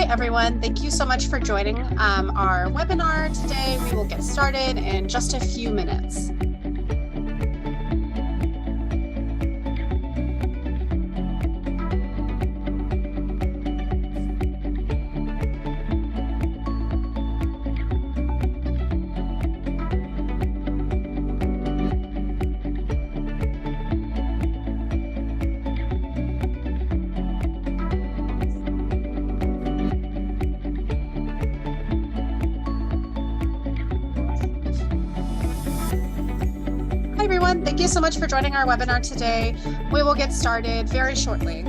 everyone. Thank you so much for joining our webinar today. We will get started in just a few minutes. Thank you so much for joining our webinar today. We will get started very shortly.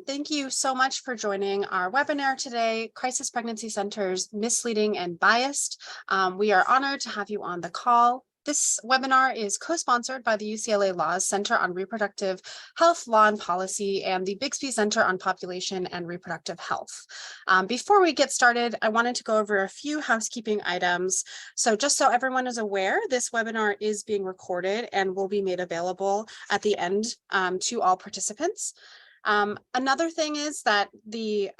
Thank you so much for joining our webinar today, Crisis Pregnancy Centers, Misleading and Biased. We are honored to have you on the call. This webinar is co-sponsored by the UCLA Law's Center on Reproductive Health, Law and Policy, and the Bixby Center on Population and Reproductive Health. Before we get started, I wanted to go over a few housekeeping items. So just so everyone is aware, this webinar is being recorded and will be made available at the end to all participants. Another thing is that the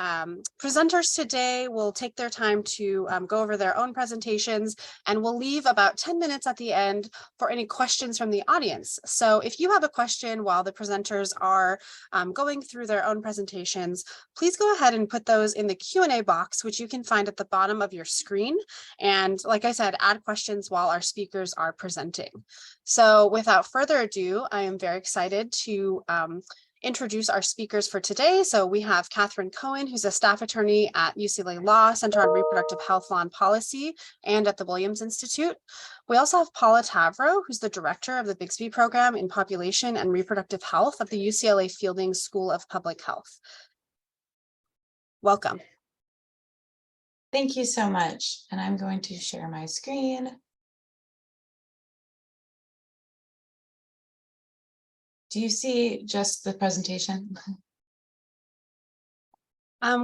presenters today will take their time to go over their own presentations, and we'll leave about 10 minutes at the end for any questions from the audience. So if you have a question while the presenters are going through their own presentations, please go ahead and put those in the Q&A box, which you can find at the bottom of your screen. And like I said, add questions while our speakers are presenting. So without further ado, I am very excited to introduce our speakers for today. So we have Cathren Cohen, who's a staff attorney at UCLA Law, Center on Reproductive Health, Law and Policy, and at the Williams Institute. We also have Paula Tavrow, who's the director of the Bixby program in Population and Reproductive Health at the UCLA Fielding School of Public Health. Welcome. Thank you so much. And I'm going to share my screen. Do you see just the presentation?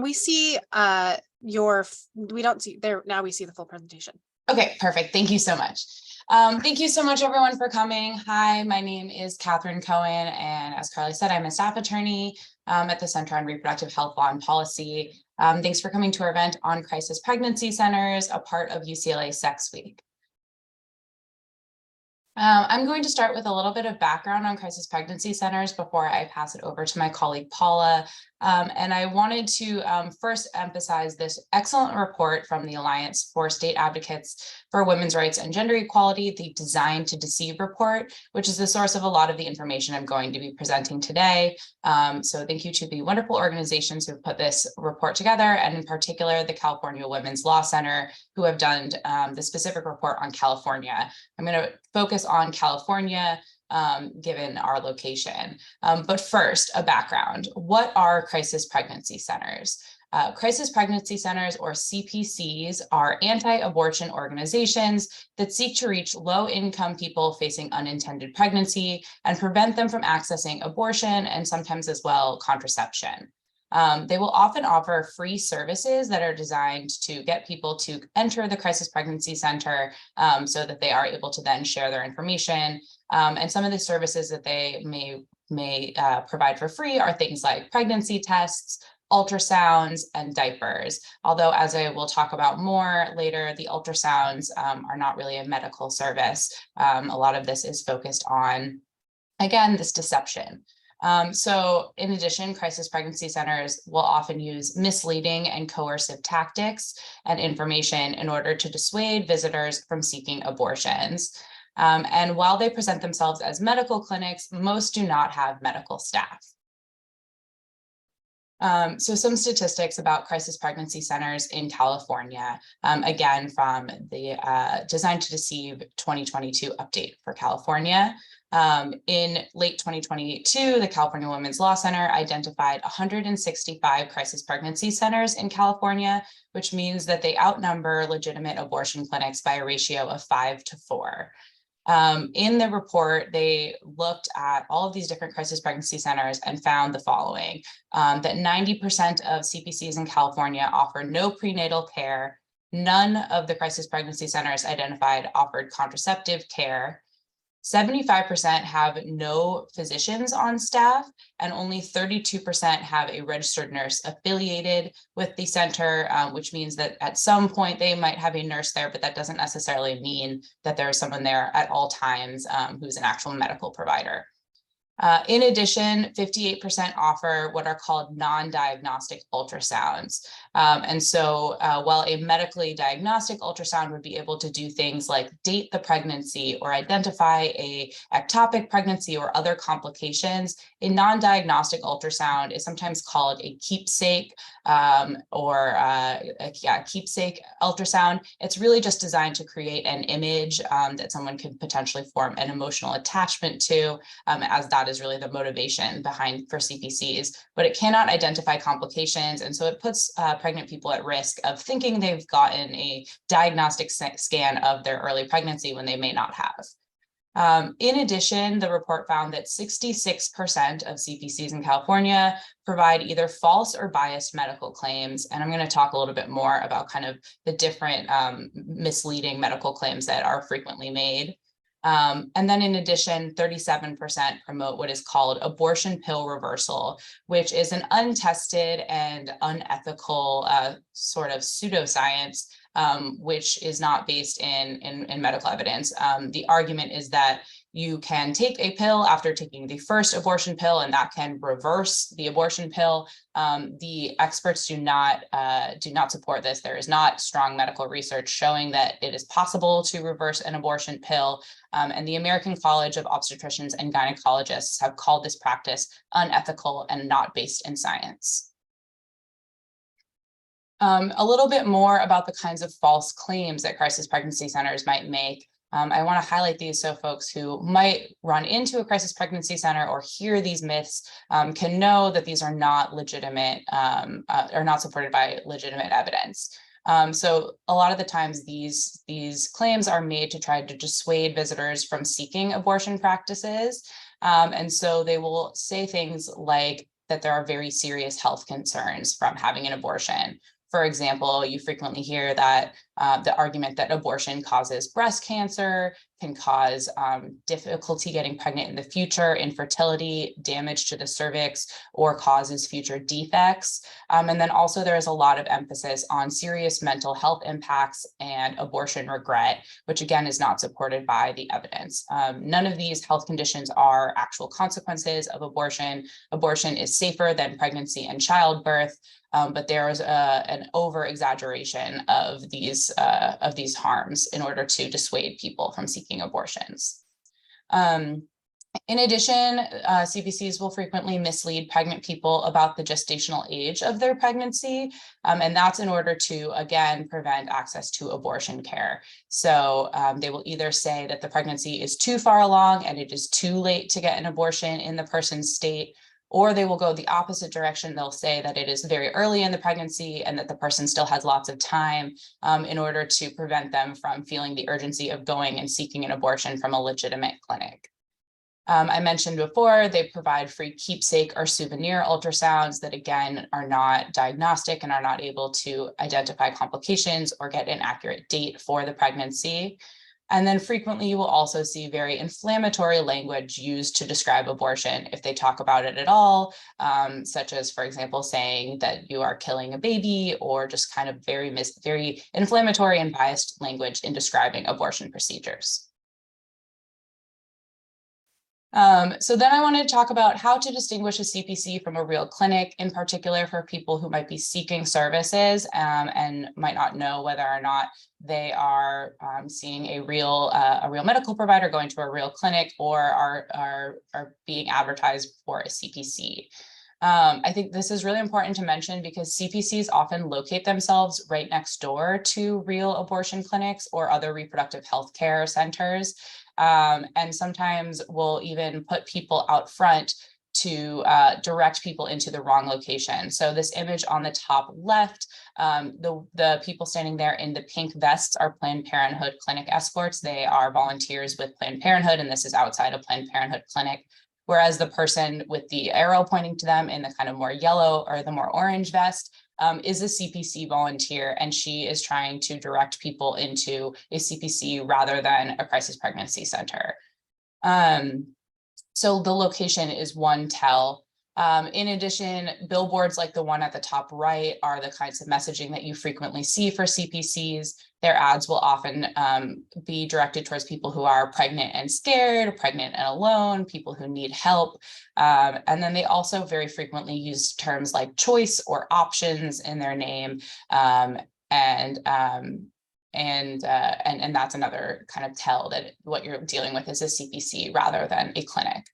We see we don't see there now. We see the full presentation. Okay, perfect. Thank you so much. Thank you so much, everyone, for coming. Hi, my name is Cathren Cohen, and as Carly said, I'm a staff attorney at the Center on Reproductive Health, Law and Policy. Thanks for coming to our event on Crisis Pregnancy Centers, a part of UCLA Sex Week. I'm going to start with a little bit of background on crisis pregnancy centers before I pass it over to my colleague Paula. And I wanted to first emphasize this excellent report from the Alliance for State Advocates for Women's Rights and Gender Equality, the Design to Deceive report, which is the source of a lot of the information I'm going to be presenting today. So thank you to the wonderful organizations who have put this report together, and in particular, the California Women's Law Center, who have done the specific report on California. I'm going to focus on California, given our location. But first, a background. What are crisis pregnancy centers? Crisis pregnancy centers, or CPCs, are anti-abortion organizations that seek to reach low-income people facing unintended pregnancy and prevent them from accessing abortion and sometimes as well contraception. They will often offer free services that are designed to get people to enter the crisis pregnancy center so that they are able to then share their information. And some of the services that they may provide for free are things like pregnancy tests, ultrasounds, and diapers. Although, as I will talk about more later, the ultrasounds are not really a medical service. A lot of this is focused on, again, this deception. So in addition, crisis pregnancy centers will often use misleading and coercive tactics and information in order to dissuade visitors from seeking abortions. And while they present themselves as medical clinics, most do not have medical staff. So some statistics about crisis pregnancy centers in California, again, from the Design to Deceive 2022 update for California. In late 2022, the California Women's Law Center identified 165 crisis pregnancy centers in California, which means that they outnumber legitimate abortion clinics by a ratio of 5 to 4. In the report, they looked at all of these different crisis pregnancy centers and found the following, that 90% of CPCs in California offer no prenatal care. None of the crisis pregnancy centers identified offered contraceptive care. 75% have no physicians on staff, and only 32% have a registered nurse affiliated with the center, which means that at some point they might have a nurse there, but that doesn't necessarily mean that there is someone there at all times who's an actual medical provider. In addition, 58% offer what are called non-diagnostic ultrasounds. And so while a medically diagnostic ultrasound would be able to do things like date the pregnancy or identify a ectopic pregnancy or other complications, a non-diagnostic ultrasound is sometimes called a keepsake keepsake ultrasound. It's really just designed to create an image that someone could potentially form an emotional attachment to, as that is really the motivation behind for CPCs, but it cannot identify complications. And so it puts pregnant people at risk of thinking they've gotten a diagnostic scan of their early pregnancy when they may not have. In addition, the report found that 66% of CPCs in California provide either false or biased medical claims. And I'm going to talk a little bit more about kind of the different misleading medical claims that are frequently made. And then in addition, 37% promote what is called abortion pill reversal, which is an untested and unethical sort of pseudoscience, which is not based in medical evidence. The argument is that you can take a pill after taking the first abortion pill, and that can reverse the abortion pill. The experts do not support this. There is not strong medical research showing that it is possible to reverse an abortion pill. And the American College of Obstetricians and Gynecologists have called this practice unethical and not based in science. A little bit more about the kinds of false claims that crisis pregnancy centers might make. I want to highlight these so folks who might run into a crisis pregnancy center or hear these myths can know that these are not legitimate, are not supported by legitimate evidence. So a lot of the times these claims are made to try to dissuade visitors from seeking abortion practices. And so they will say things like that there are very serious health concerns from having an abortion. For example, you frequently hear that the argument that abortion causes breast cancer, can cause difficulty getting pregnant in the future, infertility, damage to the cervix, or causes future defects. And then also there is a lot of emphasis on serious mental health impacts and abortion regret, which again is not supported by the evidence. None of these health conditions are actual consequences of abortion. Abortion is safer than pregnancy and childbirth. But there is an over-exaggeration of these harms in order to dissuade people from seeking abortions. In addition, CPCs will frequently mislead pregnant people about the gestational age of their pregnancy, and that's in order to, again, prevent access to abortion care. So they will either say that the pregnancy is too far along and it is too late to get an abortion in the person's state, or they will go the opposite direction. They'll say that it is very early in the pregnancy and that the person still has lots of time in order to prevent them from feeling the urgency of going and seeking an abortion from a legitimate clinic. I mentioned before, they provide free keepsake or souvenir ultrasounds that again are not diagnostic and are not able to identify complications or get an accurate date for the pregnancy. And then frequently you will also see very inflammatory language used to describe abortion if they talk about it at all, such as, for example, saying that you are killing a baby, or just kind of very inflammatory and biased language in describing abortion procedures. So then I wanted to talk about how to distinguish a CPC from a real clinic, in particular for people who might be seeking services and might not know whether or not they are seeing a real medical provider, going to a real clinic, or are being advertised for a CPC. I think this is really important to mention because CPCs often locate themselves right next door to real abortion clinics or other reproductive health care centers. And sometimes we'll even put people out front to direct people into the wrong location. So this image on the top left, the people standing there in the pink vests are Planned Parenthood clinic escorts. They are volunteers with Planned Parenthood, and this is outside a Planned Parenthood clinic. Whereas the person with the arrow pointing to them in the kind of more yellow or the more orange vest is a CPC volunteer, and she is trying to direct people into a CPC rather than a crisis pregnancy center. So the location is one tell. In addition, billboards like the one at the top right are the kinds of messaging that you frequently see for CPCs. Their ads will often be directed towards people who are pregnant and scared, pregnant and alone, people who need help. And then they also very frequently use terms like choice or options in their name. And that's another kind of tell that what you're dealing with is a CPC rather than a clinic.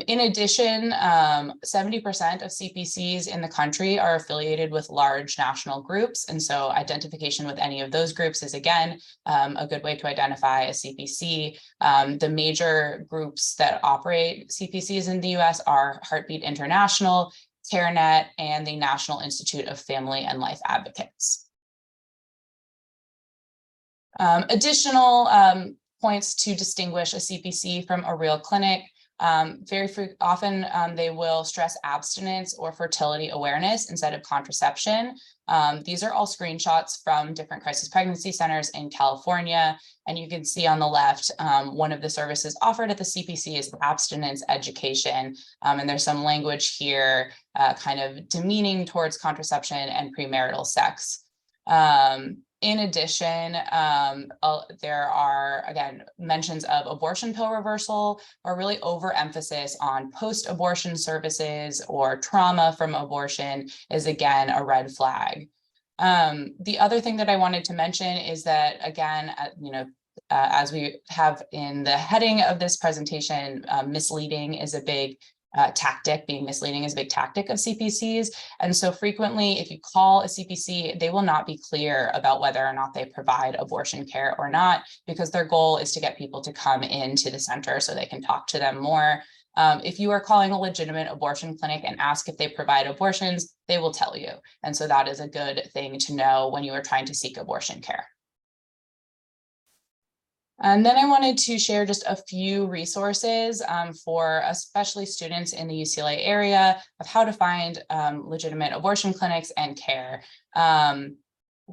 In addition, 70% of CPCs in the country are affiliated with large national groups. And so identification with any of those groups is, again, a good way to identify a CPC. The major groups that operate CPCs in the US are Heartbeat International, CareNet, and the National Institute of Family and Life Advocates. Additional points to distinguish a CPC from a real clinic. Very often they will stress abstinence or fertility awareness instead of contraception. These are all screenshots from different crisis pregnancy centers in California. And you can see on the left, one of the services offered at the CPC is abstinence education. And there's some language here kind of demeaning towards contraception and premarital sex. In addition, there are, again, mentions of abortion pill reversal or really overemphasis on post-abortion services or trauma from abortion is, again, a red flag. The other thing that I wanted to mention is that, again, as we have in the heading of this presentation, misleading is a big tactic. Being misleading is a big tactic of CPCs. And so frequently, if you call a CPC, they will not be clear about whether or not they provide abortion care or not, because their goal is to get people to come into the center so they can talk to them more. If you are calling a legitimate abortion clinic and ask if they provide abortions, they will tell you. And so that is a good thing to know when you are trying to seek abortion care. And then I wanted to share just a few resources for especially students in the UCLA area of how to find legitimate abortion clinics and care.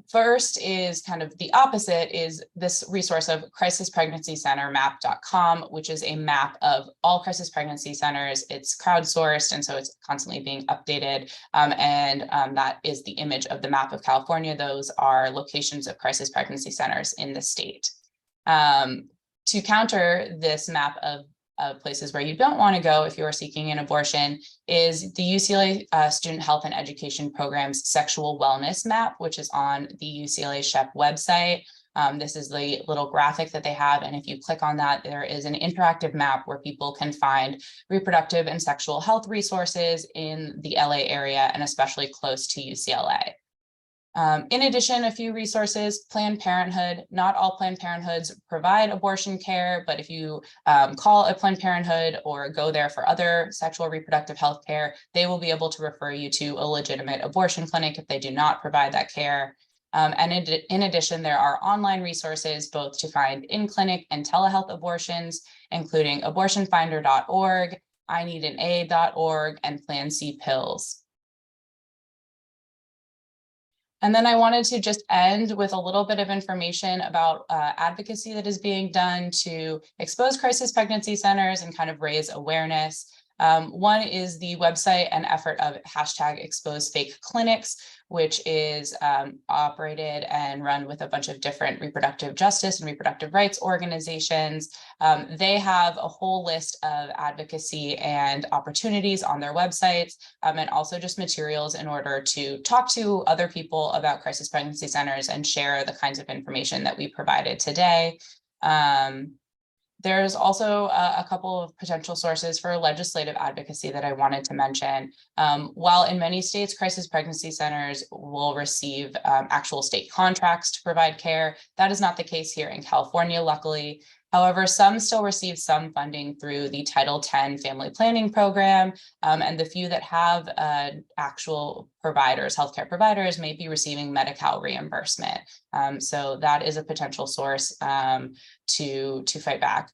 First is kind of the opposite, is this resource of crisispregnancycentermap.com, which is a map of all crisis pregnancy centers. It's crowdsourced, and so it's constantly being updated. That is the image of the map of California. Those are locations of crisis pregnancy centers in the state. To counter this map of places where you don't want to go if you are seeking an abortion is the UCLA Student Health and Education Program's Sexual Wellness Map, which is on the UCLA SHEP website. This is the little graphic that they have, and if you click on that, there is an interactive map where people can find reproductive and sexual health resources in the LA area and especially close to UCLA. In addition, a few resources, Planned Parenthood. Not all Planned Parenthoods provide abortion care, but if you call a Planned Parenthood or go there for other sexual reproductive health care, they will be able to refer you to a legitimate abortion clinic if they do not provide that care. And in addition, there are online resources both to find in-clinic and telehealth abortions, including abortionfinder.org, ineedanaid.org, and Plan C Pills. And then I wanted to just end with a little bit of information about advocacy that is being done to expose crisis pregnancy centers and kind of raise awareness. One is the website and effort of #ExposeFakeClinics, which is operated and run with a bunch of different reproductive justice and reproductive rights organizations. They have a whole list of advocacy and opportunities on their websites, and also just materials in order to talk to other people about crisis pregnancy centers and share the kinds of information that we provided today. There's also a couple of potential sources for legislative advocacy that I wanted to mention. While in many states, crisis pregnancy centers will receive actual state contracts to provide care, that is not the case here in California, luckily. However, some still receive some funding through the Title X Family Planning Program, and the few that have actual providers, healthcare providers, may be receiving Medi-Cal reimbursement. So that is a potential source to fight back.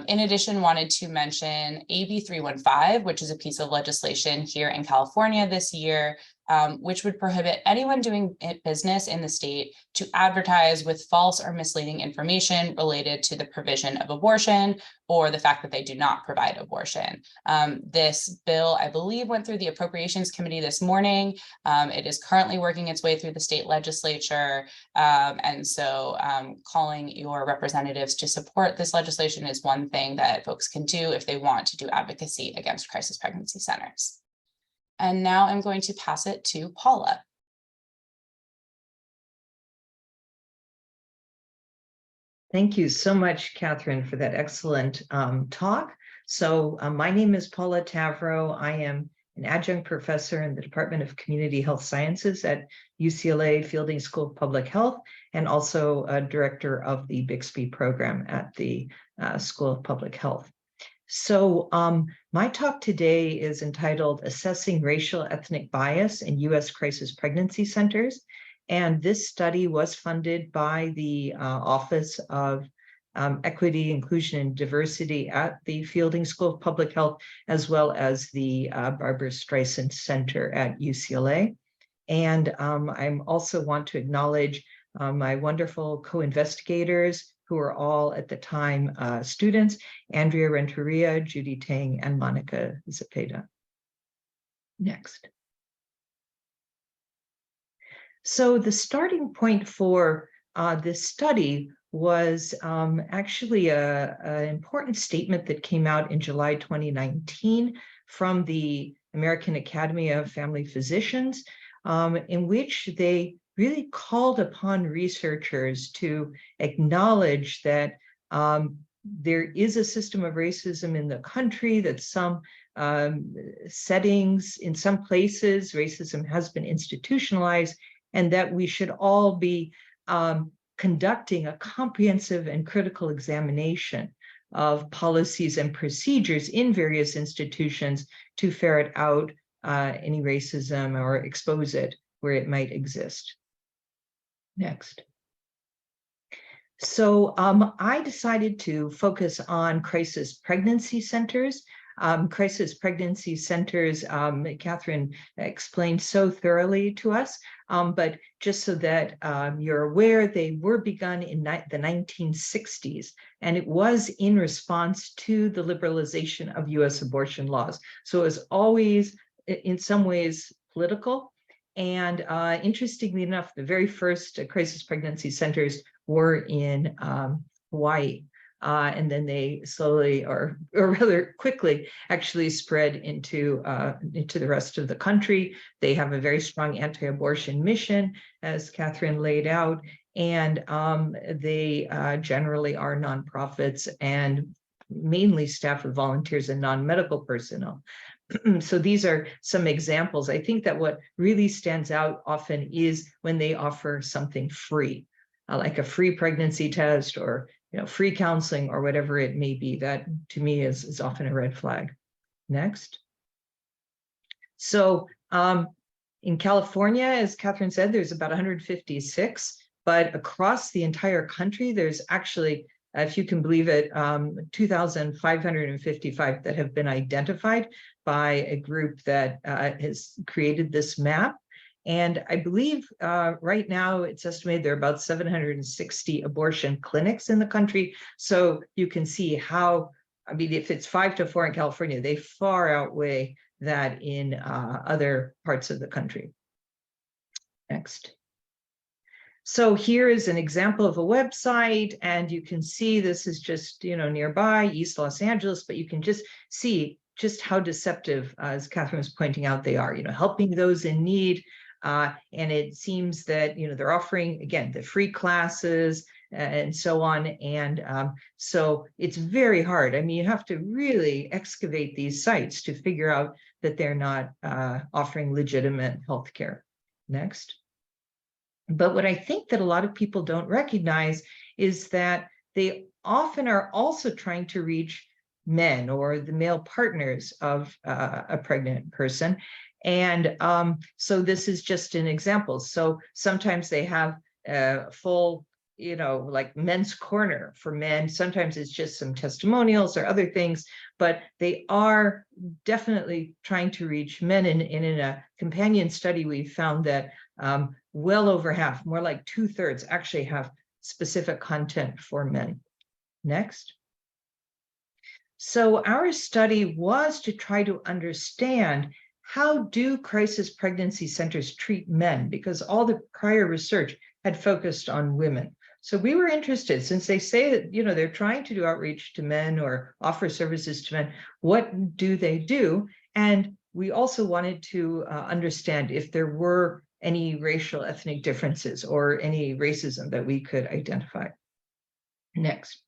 In addition, wanted to mention AB 315, which is a piece of legislation here in California this year, which would prohibit anyone doing business in the state to advertise with false or misleading information related to the provision of abortion or the fact that they do not provide abortion. This bill, I believe, went through the Appropriations Committee this morning. It is currently working its way through the state legislature. And so calling your representatives to support this legislation is one thing that folks can do if they want to do advocacy against crisis pregnancy centers. And now I'm going to pass it to Paula. Thank you so much, Catherine, for that excellent talk. So my name is Paula Tavrow. I am an adjunct professor in the Department of Community Health Sciences at UCLA Fielding School of Public Health, and also a director of the Bixby program at the School of Public Health. So my talk today is entitled Assessing Racial Ethnic Bias in U.S. Crisis Pregnancy Centers. And this study was funded by the Office of Equity, Inclusion, and Diversity at the Fielding School of Public Health, as well as the Barbara Streisand Center at UCLA. And I also want to acknowledge my wonderful co-investigators, who are all at the time students: Andrea Renteria, Judy Tang, and Monica Zepeda. Next. So the starting point for this study was actually an important statement that came out in July 2019 from the American Academy of Family Physicians, in which they really called upon researchers to acknowledge that there is a system of racism in the country, that some settings, in some places, racism has been institutionalized, and that we should all be conducting a comprehensive and critical examination of policies and procedures in various institutions to ferret out any racism or expose it where it might exist. Next. So I decided to focus on crisis pregnancy centers. Crisis pregnancy centers, Catherine explained so thoroughly to us, but just so that you're aware, they were begun in the 1960s, and it was in response to the liberalization of US abortion laws. So it was always, in some ways, political. And interestingly enough, the very first crisis pregnancy centers were in Hawaii. And then they slowly, or rather quickly, actually spread into the rest of the country. They have a very strong anti-abortion mission, as Catherine laid out, and they generally are nonprofits and mainly staffed with volunteers and non-medical personnel. So these are some examples. I think that what really stands out often is when they offer something free, like a free pregnancy test, or free counseling, or whatever it may be. That to me is often a red flag. Next. So in California, as Catherine said, there's about 156, but across the entire country, there's actually, if you can believe it, 2,555 that have been identified by a group that has created this map. And I believe right now it's estimated there are about 760 abortion clinics in the country. So you can see how, I mean, if it's 5 to 4 in California, they far outweigh that in other parts of the country. Next. So here is an example of a website, and you can see this is just, nearby East Los Angeles, but you can just see just how deceptive, as Catherine was pointing out, they are, helping those in need. And it seems that, they're offering, again, the free classes and so on. And so it's very hard. I mean, you have to really excavate these sites to figure out that they're not offering legitimate healthcare. Next. But what I think that a lot of people don't recognize is that they often are also trying to reach men or the male partners of a pregnant person. And so this is just an example. So sometimes they have a full, like men's corner for men. Sometimes it's just some testimonials or other things, but they are definitely trying to reach men. And in a companion study, we found that well over half, more like 2/3, actually have specific content for men. Next. So our study was to try to understand, how do crisis pregnancy centers treat men? Because all the prior research had focused on women. So we were interested, since they say that, they're trying to do outreach to men or offer services to men, what do they do? And we also wanted to understand if there were any racial ethnic differences or any racism that we could identify. Next.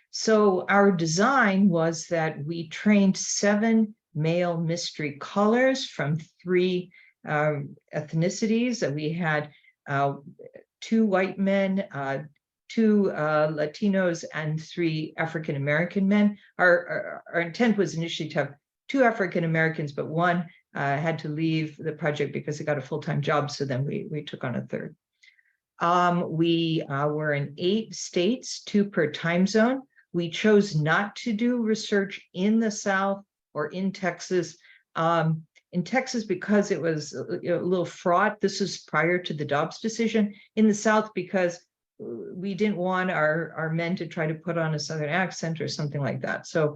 So our design was that we trained 7 male mystery callers from 3 ethnicities. That we had 2 white men, 2 Latinos, and 3 African American men. Our intent was initially to have 2 African Americans, but one had to leave the project because he got a full-time job. So then we took on a 3rd. We were in 8 states, 2 per time zone. We chose not to do research in the South or in Texas. In Texas, because it was a little fraught. This was prior to the Dobbs decision. In the South, because we didn't want our men to try to put on a Southern accent or something like that. So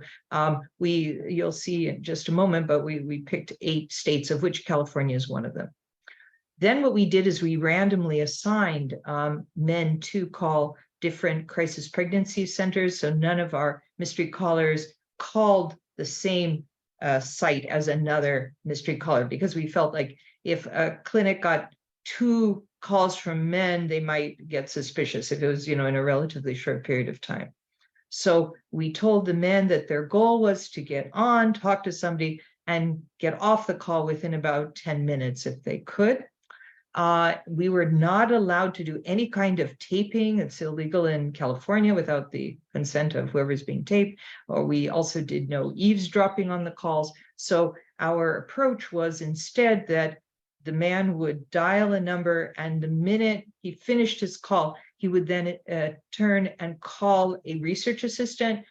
you'll see in just a moment, but we picked 8 states, of which California is one of them. Then what we did is we randomly assigned men to call different crisis pregnancy centers. So none of our mystery callers called the same site as another mystery caller, because we felt like if a clinic got 2 calls from men, they might get suspicious if it was, in a relatively short period of time. So we told the men that their goal was to get on, talk to somebody, and get off the call within about 10 minutes if they could. We were not allowed to do any kind of taping. It's illegal in California without the consent of whoever's being taped. Or we also did no eavesdropping on the calls. So our approach was instead that the man would dial a number, and the minute he finished his call, he would then turn and call a research assistant.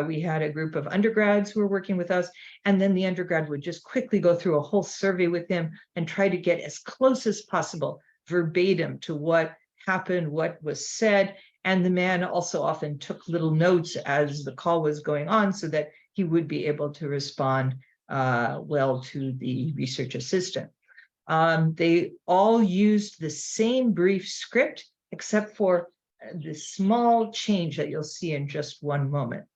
We had a group of undergrads who were working with us, and then the undergrad would just quickly go through a whole survey with him and try to get as close as possible, verbatim, to what happened, what was said. And the man also often took little notes as the call was going on so that he would be able to respond well to the research assistant. They all used the same brief script, except for the small change that you'll see in just one moment.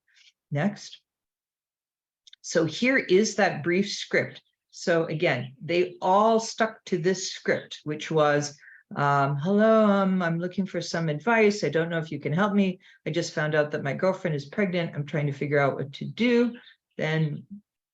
Next. So here is that brief script. So again, they all stuck to this script, which was, hello, I'm looking for some advice. I don't know if you can help me. I just found out that my girlfriend is pregnant. I'm trying to figure out what to do. Then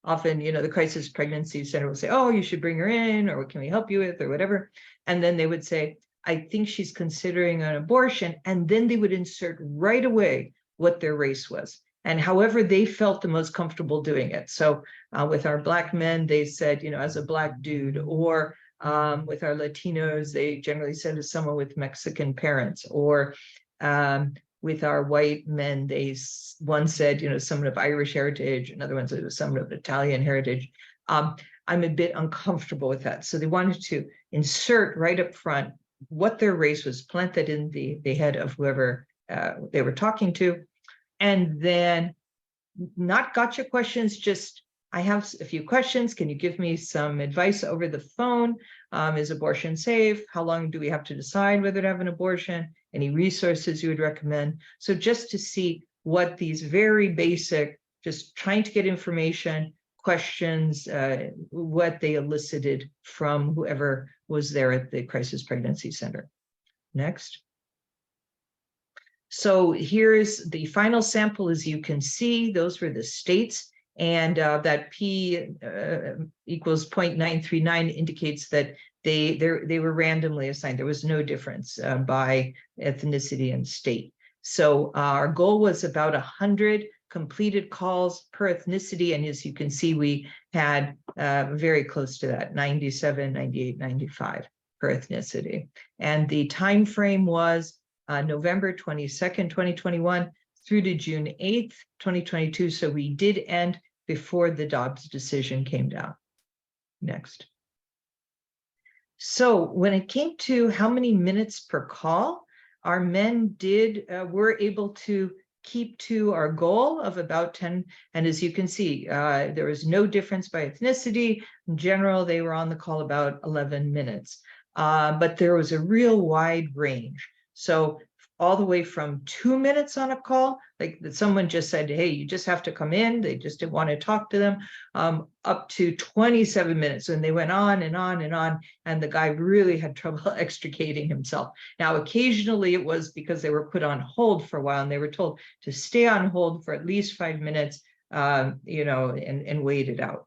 often, the crisis pregnancy center will say, oh, you should bring her in, or what can we help you with, or whatever. And then they would say, I think she's considering an abortion. And then they would insert right away what their race was, and however they felt the most comfortable doing it. So with our Black men, they said, as a Black dude, or with our Latinos, they generally said as someone with Mexican parents, or with our white men, one said, someone of Irish heritage, another one said it was someone of Italian heritage. I'm a bit uncomfortable with that. So they wanted to insert right up front what their race was, plant that in the head of whoever they were talking to. And then not gotcha questions, just, I have a few questions. Can you give me some advice over the phone? Is abortion safe? How long do we have to decide whether to have an abortion? Any resources you would recommend? So just to see what these very basic, just trying to get information, questions, what they elicited from whoever was there at the Crisis Pregnancy Center. Next. So here's the final sample. As you can see, those were the states, and that P equals 0.939 indicates that they were randomly assigned. There was no difference by ethnicity and state. So our goal was about 100 completed calls per ethnicity, and as you can see, we had very close to that, 97, 98, 95 per ethnicity. And the time frame was November 22nd, 2021 through to June 8th, 2022. So we did end before the Dobbs decision came down. Next. So when it came to how many minutes per call, our men were able to keep to our goal of about 10. And as you can see, there was no difference by ethnicity. In general, they were on the call about 11 minutes. But there was a real wide range. So all the way from 2 minutes on a call, like someone just said, hey, you just have to come in. They just didn't want to talk to them, up to 27 minutes. And they went on and on and on. And the guy really had trouble extricating himself. Now, occasionally it was because they were put on hold for a while and they were told to stay on hold for at least 5 minutes, and wait it out.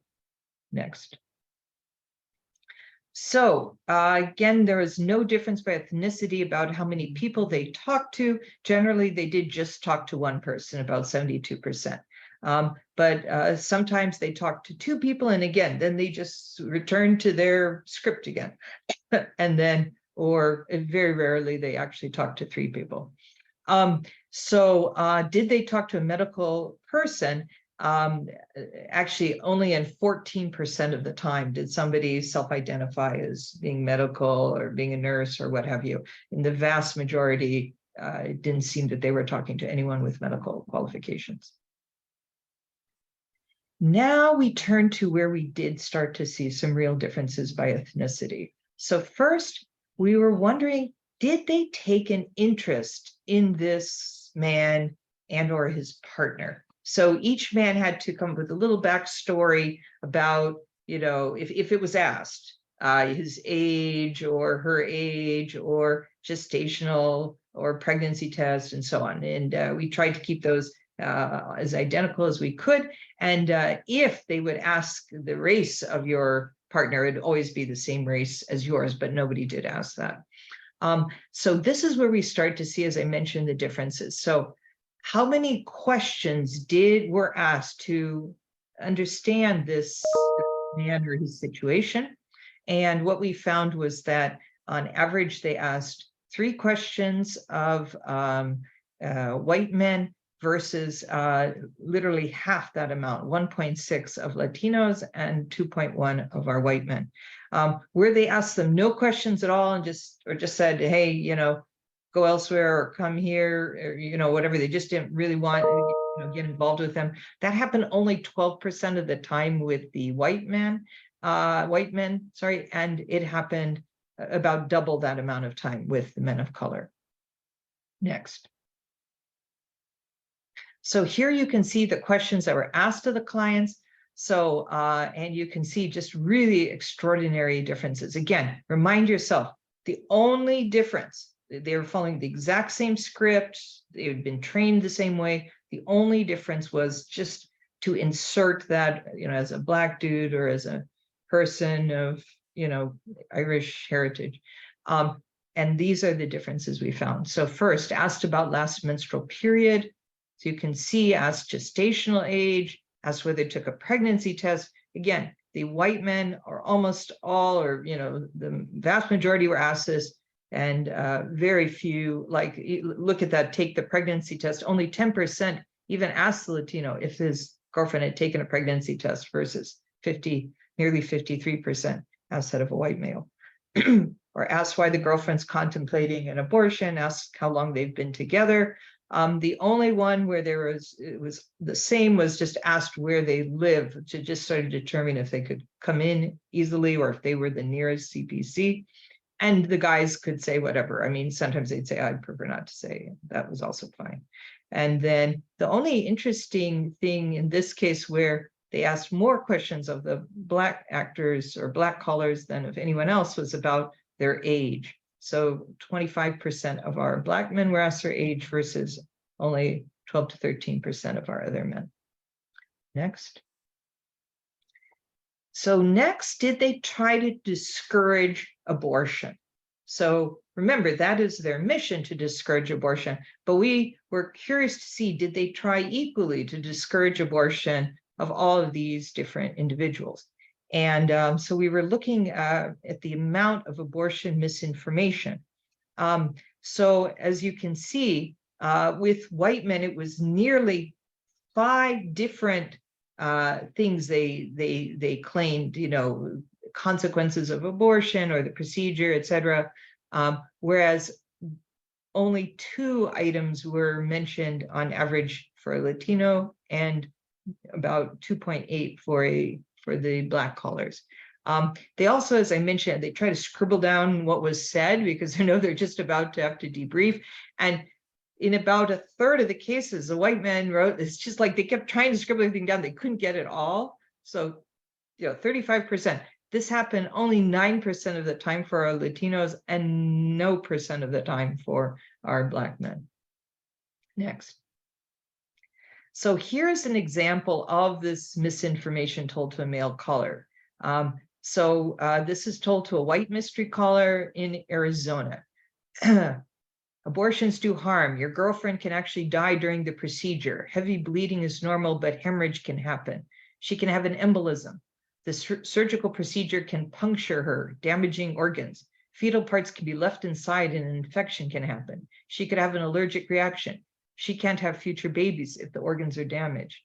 Next. So again, there is no difference by ethnicity about how many people they talked to. Generally, they did just talk to one person, about 72%. But sometimes they talked to two people, and again, then they just returned to their script again. And then, or very rarely, they actually talked to three people. So did they talk to a medical person? Actually, only in 14% of the time did somebody self-identify as being medical or being a nurse or what have you. In the vast majority, it didn't seem that they were talking to anyone with medical qualifications. Now we turn to where we did start to see some real differences by ethnicity. So first, we were wondering, did they take an interest in this man and or his partner? So each man had to come up with a little backstory about, if it was asked, his age or her age or gestational or pregnancy test and so on. And we tried to keep those as identical as we could. And if they would ask the race of your partner, it'd always be the same race as yours, but nobody did ask that. So this is where we start to see, as I mentioned, the differences. So how many questions were asked to understand this man or his situation? And what we found was that on average, they asked 3 questions of white men versus literally half that amount, 1.6 of Latinos and 2.1 of our white men. Where they asked them no questions at all and just said, hey, go elsewhere or come here, or, whatever. They just didn't really want to get involved with them. That happened only 12% of the time with the white men, and it happened about double that amount of time with the men of color. Next. So here you can see the questions that were asked of the clients. So, and you can see just really extraordinary differences. Again, remind yourself, the only difference, they were following the exact same script. They had been trained the same way. The only difference was just to insert that, as a Black dude or as a person of, Irish heritage. And these are the differences we found. So first, asked about last menstrual period. So you can see, asked gestational age, asked whether they took a pregnancy test. Again, the white men are almost all, or, the vast majority were asked this. And very few, like, look at that, take the pregnancy test. Only 10% even asked the Latino if his girlfriend had taken a pregnancy test versus nearly 53% asked that of a white male. Or asked why the girlfriend's contemplating an abortion, asked how long they've been together. The only one where it was the same was just asked where they live to just sort of determine if they could come in easily or if they were the nearest CPC. And the guys could say whatever. I mean, sometimes they'd say, I'd prefer not to say. That was also fine. And then the only interesting thing in this case where they asked more questions of the Black actors or Black callers than of anyone else was about their age. So 25% of our Black men were asked their age versus only 12 to 13% of our other men. Next. So next, did they try to discourage abortion? So remember, that is their mission, to discourage abortion. But we were curious to see, did they try equally to discourage abortion of all of these different individuals? And so we were looking at the amount of abortion misinformation. So as you can see, with white men, it was nearly 5 different things they claimed, consequences of abortion or the procedure, etc. Whereas only 2 items were mentioned on average for a Latino, and about 2.8 for the Black callers. They also, as I mentioned, they try to scribble down what was said because they know they're just about to have to debrief. And in about a third of the cases, the white men wrote, it's just like they kept trying to scribble everything down. They couldn't get it all. So, 35%. This happened only 9% of the time for our Latinos and no percent of the time for our Black men. Next. So here's an example of this misinformation told to a male caller. This is told to a white mystery caller in Arizona. Abortions do harm. Your girlfriend can actually die during the procedure. Heavy bleeding is normal, but hemorrhage can happen. She can have an embolism. The surgical procedure can puncture her, damaging organs. Fetal parts can be left inside and an infection can happen. She could have an allergic reaction. She can't have future babies if the organs are damaged.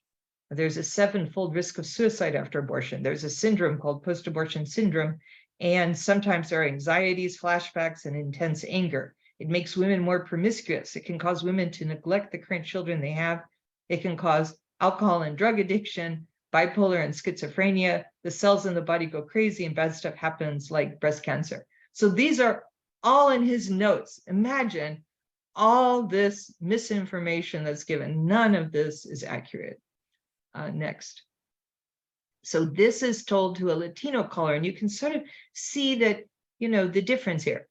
There's a 7-fold risk of suicide after abortion. There's a syndrome called post-abortion syndrome, and sometimes there are anxieties, flashbacks, and intense anger. It makes women more promiscuous. It can cause women to neglect the current children they have. It can cause alcohol and drug addiction, bipolar and schizophrenia. The cells in the body go crazy and bad stuff happens like breast cancer. So these are all in his notes. Imagine all this misinformation that's given. None of this is accurate. Next. So this is told to a Latino caller, and you can sort of see that, the difference here.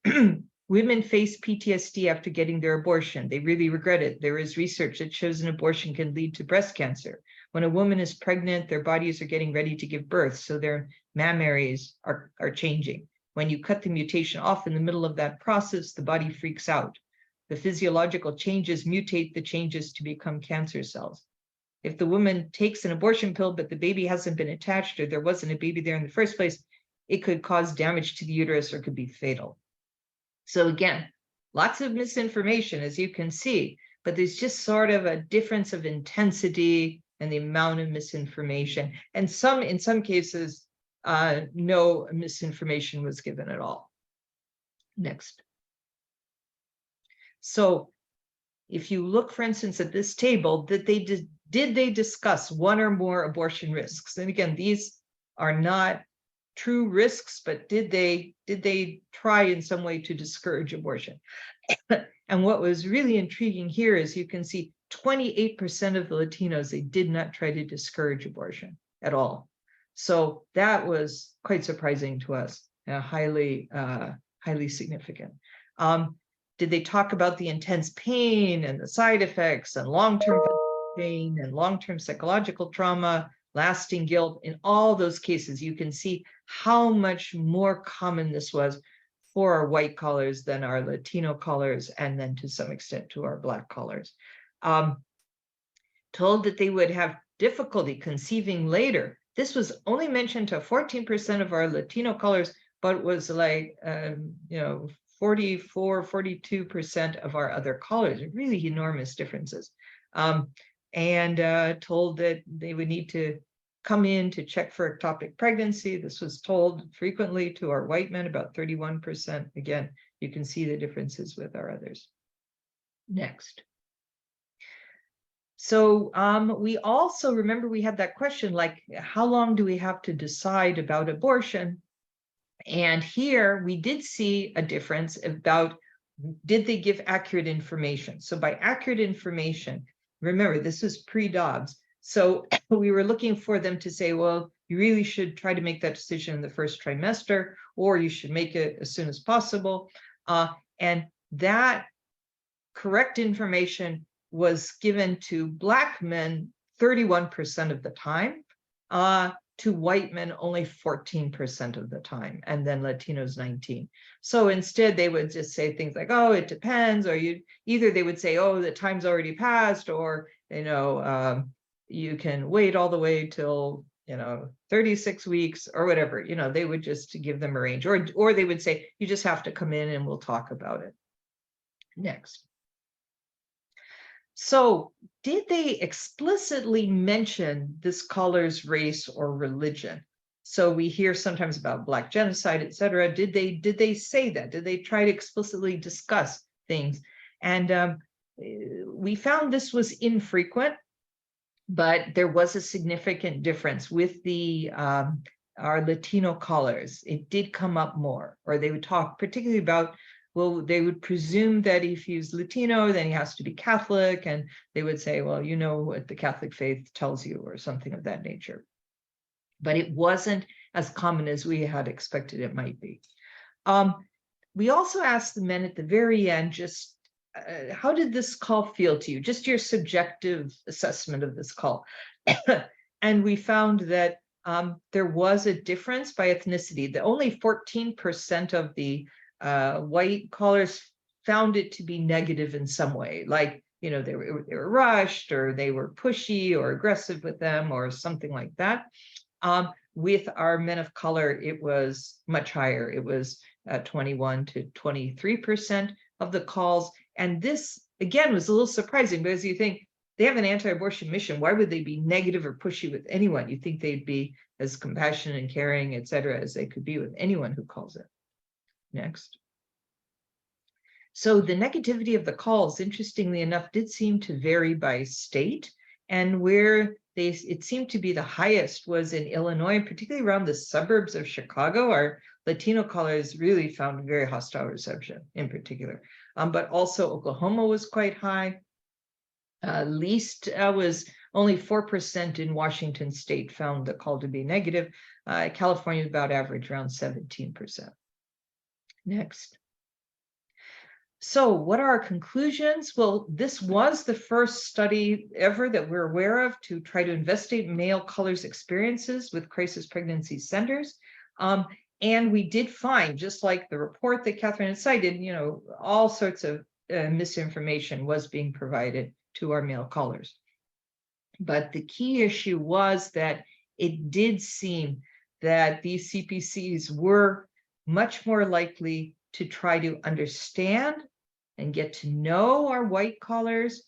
Women face PTSD after getting their abortion. They really regret it. There is research that shows an abortion can lead to breast cancer. When a woman is pregnant, their bodies are getting ready to give birth, so their mammaries are changing. When you cut the mutation off in the middle of that process, the body freaks out. The physiological changes mutate the changes to become cancer cells. If the woman takes an abortion pill, but the baby hasn't been attached or there wasn't a baby there in the first place, it could cause damage to the uterus or could be fatal. So again, lots of misinformation, as you can see, but there's just sort of a difference of intensity and the amount of misinformation. And in some cases, no misinformation was given at all. Next. So if you look, for instance, at this table, that did they discuss 1 or more abortion risks? And again, these are not true risks, but did they try in some way to discourage abortion? And what was really intriguing here is you can see 28% of the Latinos, they did not try to discourage abortion at all. So that was quite surprising to us, highly significant. Did they talk about the intense pain and the side effects and long-term pain and long-term psychological trauma, lasting guilt? In all those cases, you can see how much more common this was for our white callers than our Latino callers, and then to some extent to our Black callers. Told that they would have difficulty conceiving later. This was only mentioned to 14% of our Latino callers, but it was like, 44, 42% of our other callers, really enormous differences. And told that they would need to come in to check for ectopic pregnancy. This was told frequently to our white men, about 31%. Again, you can see the differences with our others. Next. So we also, remember we had that question, like, how long do we have to decide about abortion? And here we did see a difference about, did they give accurate information? So by accurate information, remember, this is pre-Dobbs. So we were looking for them to say, well, you really should try to make that decision in the first trimester, or you should make it as soon as possible. And that correct information was given to Black men 31% of the time, to white men only 14% of the time, and then Latinos 19%. So instead, they would just say things like, "Oh, it depends," or either they would say, "Oh, the time's already passed," or you can wait all the way till 36 weeks or whatever. They would just give them a range, or they would say, "You just have to come in and we'll talk about it." Next. So did they explicitly mention this caller's race or religion? So we hear sometimes about Black genocide, et cetera. Did they say that? Did they try to explicitly discuss things? And we found this was infrequent, but there was a significant difference with our Latino callers. It did come up more, or they would talk particularly about, well, they would presume that if he's Latino, then he has to be Catholic. And they would say, well, you know what the Catholic faith tells you, or something of that nature. But it wasn't as common as we had expected it might be. We also asked the men at the very end, just how did this call feel to you? Just your subjective assessment of this call. And we found that there was a difference by ethnicity. That only 14% of the white callers found it to be negative in some way, like they were rushed, or they were pushy or aggressive with them, or something like that. With our men of color, it was much higher. It was 21 to 23% of the calls, and this again was a little surprising, because you think they have an anti-abortion mission. Why would they be negative or pushy with anyone? You think they'd be as compassionate and caring, et cetera, as they could be with anyone who calls it. Next. So the negativity of the calls, interestingly enough, did seem to vary by state, and where it seemed to be the highest was in Illinois, particularly around the suburbs of Chicago. Our Latino callers really found a very hostile reception in particular, but also Oklahoma was quite high. Least was only 4% in Washington state found the call to be negative. California is about average, around 17%. Next. So what are our conclusions? Well, this was the first study ever that we're aware of to try to investigate male callers' experiences with crisis pregnancy centers. And we did find, just like the report that Cathren had cited, all sorts of misinformation was being provided to our male callers. But the key issue was that it did seem that these CPCs were much more likely to try to understand and get to know our white callers,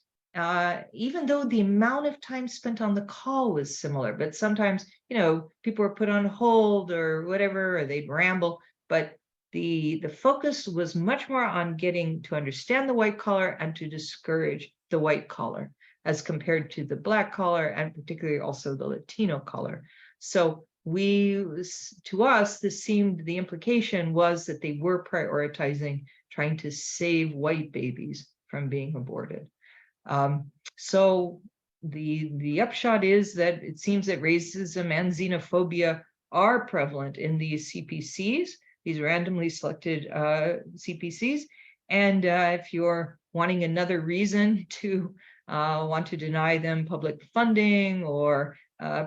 even though the amount of time spent on the call was similar. But sometimes, people were put on hold or whatever, or they'd ramble. But the focus was much more on getting to understand the white collar and to discourage the white collar, as compared to the Black collar, and particularly also the Latino collar. So to us, this seemed, the implication was that they were prioritizing trying to save white babies from being aborted. So the upshot is that it seems that racism and xenophobia are prevalent in these CPCs, these randomly selected CPCs. And if you're wanting another reason to want to deny them public funding or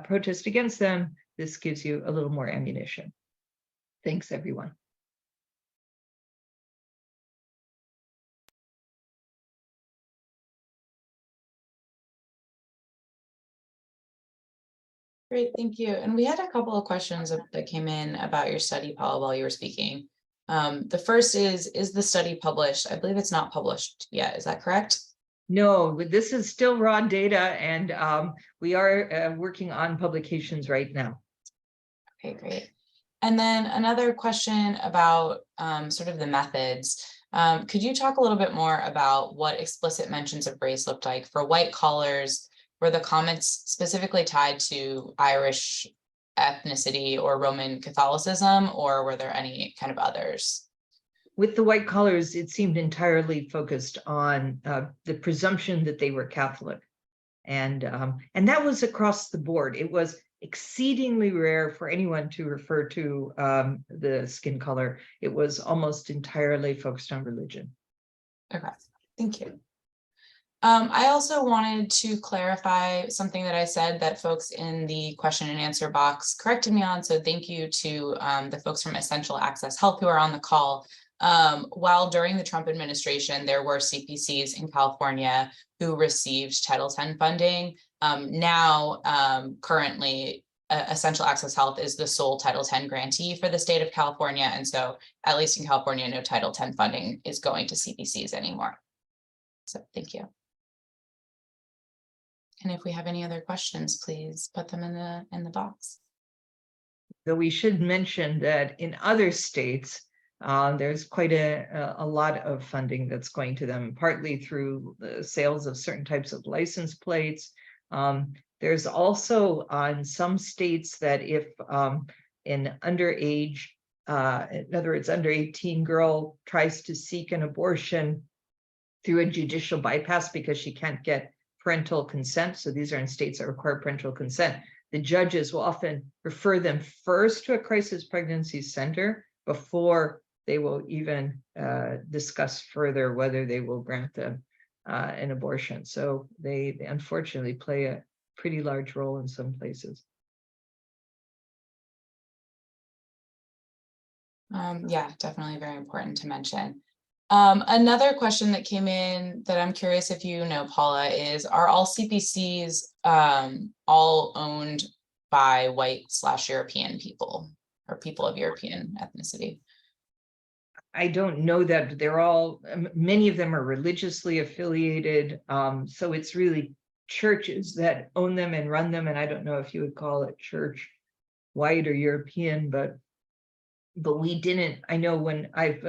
protest against them, this gives you a little more ammunition. Thanks, everyone. Great, thank you. And we had a couple of questions that came in about your study, Paula, while you were speaking. The first is the study published? I believe it's not published yet. Is that correct? No, this is still raw data, and we are working on publications right now. Okay, great. And then another question about sort of the methods. Could you talk a little bit more about what explicit mentions of race looked like for white callers? Were the comments specifically tied to Irish ethnicity or Roman Catholicism, or were there any kind of others? With the white collars, it seemed entirely focused on the presumption that they were Catholic. And that was across the board. It was exceedingly rare for anyone to refer to the skin color. It was almost entirely focused on religion. Okay, thank you. I also wanted to clarify something that I said that folks in the question and answer box corrected me on. So thank you to the folks from Essential Access Health who are on the call. While during the Trump administration, there were CPCs in California who received Title X funding. Currently, Essential Access Health is the sole Title X grantee for the state of California. And so at least in California, no Title X funding is going to CPCs anymore. So thank you. And if we have any other questions, please put them in the box. Though we should mention that in other states, there's quite a lot of funding that's going to them, partly through the sales of certain types of license plates. There's also on some states that if an underage, in other words, under 18 girl tries to seek an abortion through a judicial bypass because she can't get parental consent. So these are in states that require parental consent. The judges will often refer them first to a crisis pregnancy center before they will even discuss further whether they will grant them an abortion. So they unfortunately play a pretty large role in some places. Yeah, definitely very important to mention. Another question that came in that I'm curious if you know, Paula, is are all CPCs all owned by white/European people or people of European ethnicity? I don't know that they're all, many of them are religiously affiliated. So it's really churches that own them and run them. And I don't know if you would call it church white or European, but we didn't, I know when I've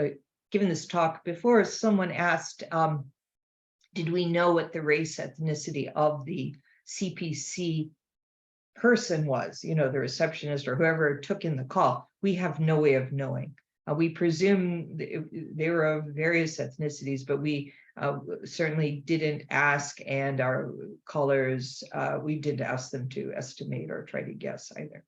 given this talk before, someone asked, did we know what the race ethnicity of the CPC person was, you know, the receptionist or whoever took in the call? We have no way of knowing. We presume they were of various ethnicities, but we certainly didn't ask, and our callers, we didn't ask them to estimate or try to guess either.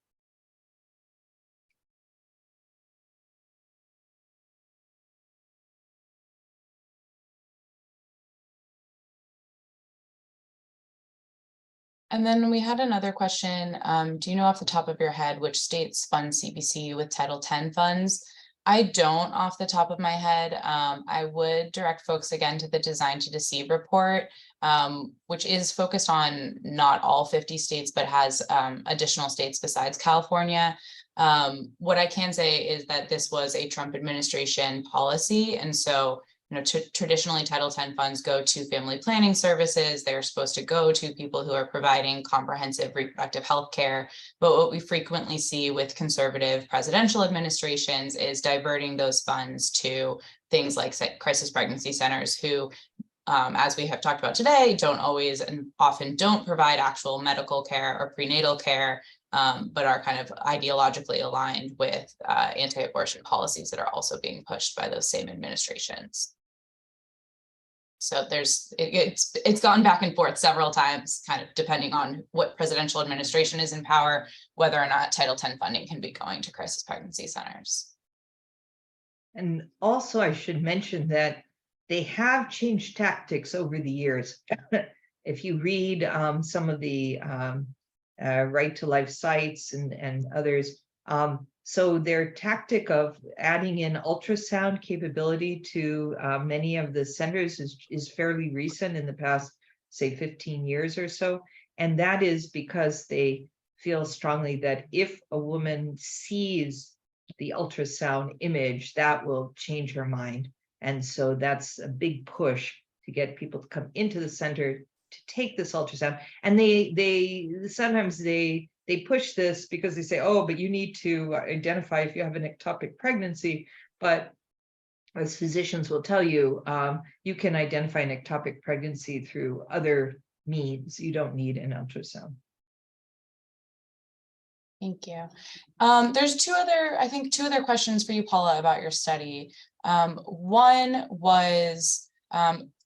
And then we had another question. Do you know off the top of your head which states fund CPC with Title X funds? I don't off the top of my head. I would direct folks again to the Design to Deceive report, which is focused on not all 50 states, but has additional states besides California. What I can say is that this was a Trump administration policy. And so traditionally Title X funds go to family planning services. They're supposed to go to people who are providing comprehensive reproductive health care. But what we frequently see with conservative presidential administrations is diverting those funds to things like crisis pregnancy centers who, as we have talked about today, don't always and often don't provide actual medical care or prenatal care, but are kind of ideologically aligned with anti-abortion policies that are also being pushed by those same administrations. So it's gone back and forth several times, kind of depending on what presidential administration is in power, whether or not Title X funding can be going to crisis pregnancy centers. And also I should mention that they have changed tactics over the years. If you read some of the Right to Life sites and others, so their tactic of adding in ultrasound capability to many of the centers is fairly recent, in the past, say, 15 years or so. And that is because they feel strongly that if a woman sees the ultrasound image, that will change her mind. And so that's a big push to get people to come into the center to take this ultrasound. And they sometimes push this because they say, oh, but you need to identify if you have an ectopic pregnancy. But as physicians will tell you, you can identify an ectopic pregnancy through other means. You don't need an ultrasound. Thank you. There's two other questions for you, Paula, about your study. One was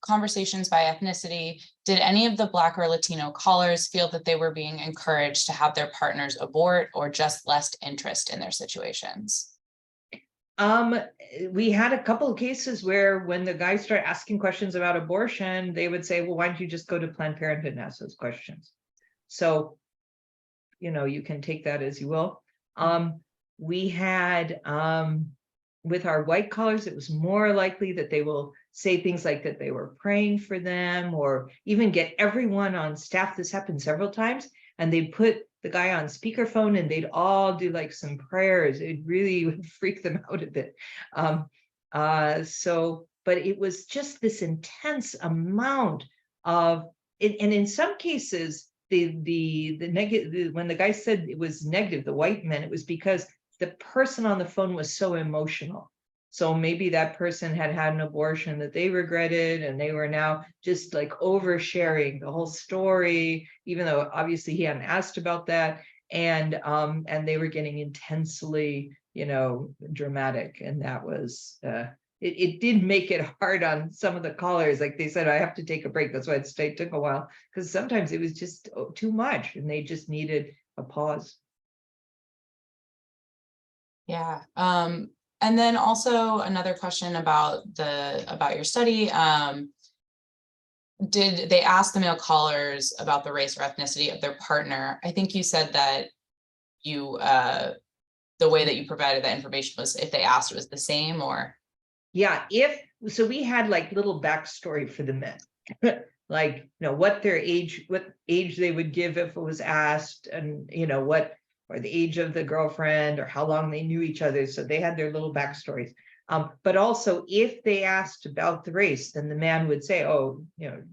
conversations by ethnicity. Did any of the Black or Latino callers feel that they were being encouraged to have their partners abort or just less interest in their situations? We had a couple of cases where when the guys start asking questions about abortion, they would say, well, why don't you just go to Planned Parenthood and ask those questions? So, you can take that as you will. We had, with our white collars, it was more likely that they will say things like that they were praying for them, or even get everyone on staff. This happened several times, and they put the guy on speakerphone and they'd all do like some prayers. It really would freak them out a bit. But it was just this intense amount of it, and in some cases, the negative, when the guy said it was negative, the white men, it was because the person on the phone was so emotional. So maybe that person had had an abortion that they regretted, and they were now just like oversharing the whole story, even though obviously he hadn't asked about that. And they were getting intensely, dramatic. And that was, it did make it hard on some of the callers. Like they said, I have to take a break. That's why it took a while, because sometimes it was just too much and they just needed a pause. Yeah. And then also another question about your study. Did they ask the male callers about the race or ethnicity of their partner? I think you said that the way that you provided that information was if they asked, it was the same, or? Yeah, so we had like little backstory for the men, like, what age they would give if it was asked, and what, or the age of the girlfriend, or how long they knew each other. So they had their little backstories. But also if they asked about the race, then the man would say, oh,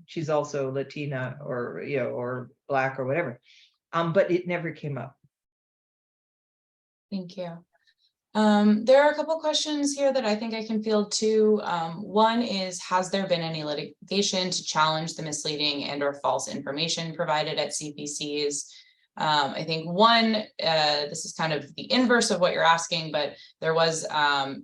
she's also Latina, or, or Black or whatever. But it never came up. Thank you. There are a couple questions here that I think I can field too. One is, has there been any litigation to challenge the misleading and or false information provided at CPCs? I think this is kind of the inverse of what you're asking, but there was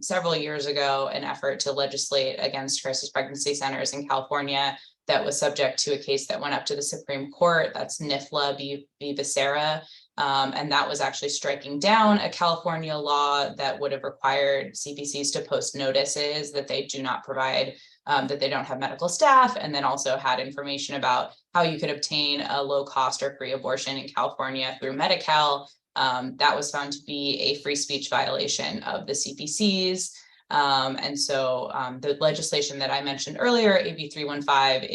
several years ago an effort to legislate against crisis pregnancy centers in California that was subject to a case that went up to the Supreme Court. That's NIFLA v. Becerra. And that was actually striking down a California law that would have required CPCs to post notices that they do not provide, that they don't have medical staff, and then also had information about how you could obtain a low cost or free abortion in California through Medi-Cal. That was found to be a free speech violation of the CPCs. And so the legislation that I mentioned earlier, AB 315,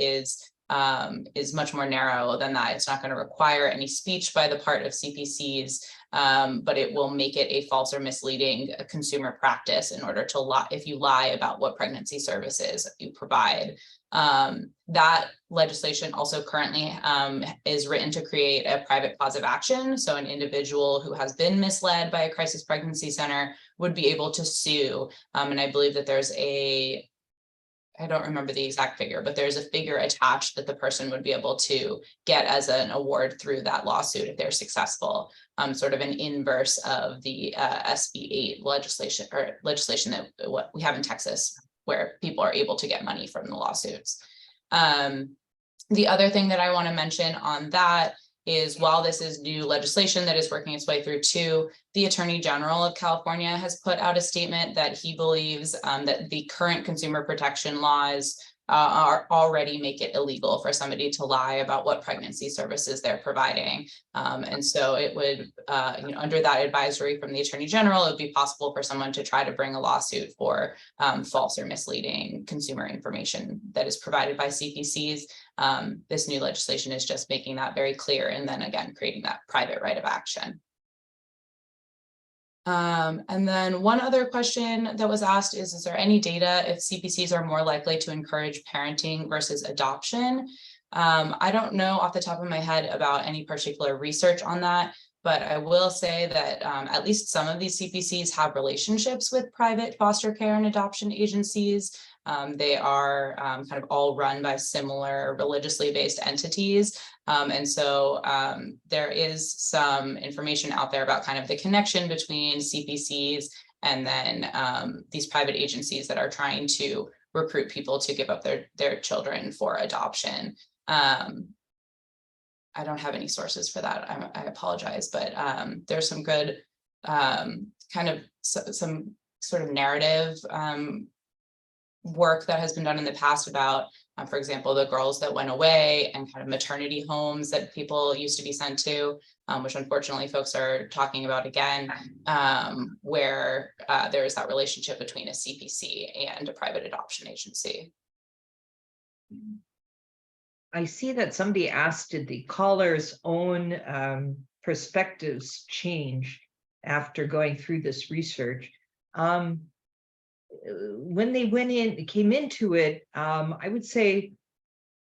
is much more narrow than that. It's not going to require any speech by the part of CPCs, but it will make it a false or misleading consumer practice in order to lie, if you lie about what pregnancy services you provide. That legislation also currently is written to create a private cause of action. So an individual who has been misled by a crisis pregnancy center would be able to sue. And I believe that there's I don't remember the exact figure, but there's a figure attached that the person would be able to get as an award through that lawsuit if they're successful, sort of an inverse of the SB 8 legislation, or legislation that what we have in Texas, where people are able to get money from the lawsuits. The other thing that I want to mention on that is, while this is new legislation that is working its way through too, the Attorney General of California has put out a statement that he believes that the current consumer protection laws are already make it illegal for somebody to lie about what pregnancy services they're providing. And so it would, under that advisory from the Attorney General, it would be possible for someone to try to bring a lawsuit for false or misleading consumer information that is provided by CPCs. This new legislation is just making that very clear, and then again, creating that private right of action. And then one other question that was asked is there any data if CPCs are more likely to encourage parenting versus adoption? I don't know off the top of my head about any particular research on that, but I will say that at least some of these CPCs have relationships with private foster care and adoption agencies. They are kind of all run by similar religiously based entities. And so there is some information out there about kind of the connection between CPCs and then these private agencies that are trying to recruit people to give up their children for adoption. I don't have any sources for that. I apologize, but there's some good kind of some sort of narrative work that has been done in the past about, for example, the girls that went away and kind of maternity homes that people used to be sent to, which unfortunately folks are talking about again, where there is that relationship between a CPC and a private adoption agency. I see that somebody asked, did the caller's own perspectives change after going through this research? When they came into it, I would say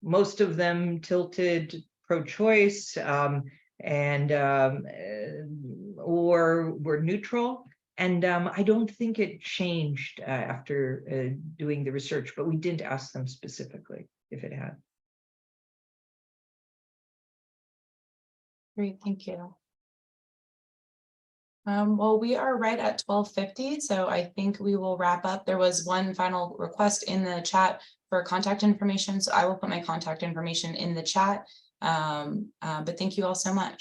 most of them tilted pro-choice and or were neutral. And I don't think it changed after doing the research, but we didn't ask them specifically if it had. Great, thank you. Well, we are right at 12:50, so I think we will wrap up. There was one final request in the chat for contact information, so I will put my contact information in the chat. But thank you all so much.